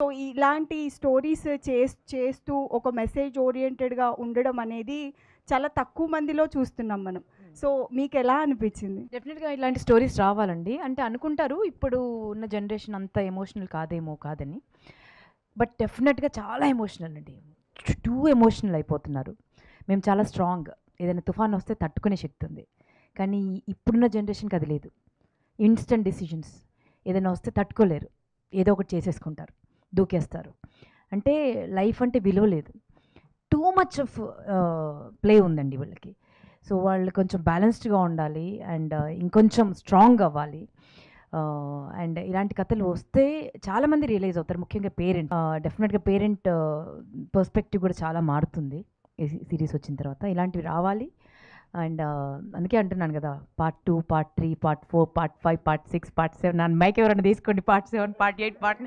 So, ఇలాంటి stories చేస్తూ ఒక మెసేజ్ ఓరియెంటెడ్‌గా ఉండడం అనేది చాలా తక్కువ మందిలో చూస్తున్నాం మనం. సో, మీకెలా అనిపిచ్చింది? డెఫినెట్‌గా ఇలాంటి స్టోరీస్ రావాలండి. అంటే అనుకుంటారు ఇప్పుడు ఉన్న జనరేషన్ అంత ఎమోషనల్ కాదేమో కాదని. బట్ డెఫినెట్‌గా చాలా ఎమోషనల్ అండి. టూ ఎమోషనల్ అయిపోతున్నారు. మేము చాలా స్ట్రాంగ్. ఏదైనా తుఫానొస్తే తట్టుకునే శక్తి ఉంది. కానీ ఇప్పుడున్న జనరేషన్‌కి అది లేదు. Instant decisions. ఏదైనా వస్తే తట్టుకోలేరు. ఏదో ఒకటి చేసేసుకుంటారు. దూకేస్తారు. అంటే లైఫ్ అంటే విలువ లేదు. టూ మచ్ ఆఫ్ ప్లే ఉందండి వీళ్ళకి. సో, వాళ్ళు కొంచెం బ్యాలెన్స్డ్‌గా ఉండాలి. అండ్ ఇంకొంచెం స్ట్రాంగ్ అవ్వాలి. అండ్ ఇలాంటి కథలు వస్తే చాలామంది రియలైజ్ అవుతారు. ముఖ్యంగా పేరెంట్. డెఫినెట్‌గా పేరెంట్ పర్స్పెక్టివ్ కూడా చాలా మారుతుంది. ఈ సీరీస్ వచ్చిన తర్వాత. ఇలాంటివి రావాలి. అండ్ అందుకే అంటున్నాను కదా! Part 2, part 3, part 4, part 5, part 6, part 7 నన్ను మైక్ ఎవరైనా తీసుకోండి. Part 7, part 8, part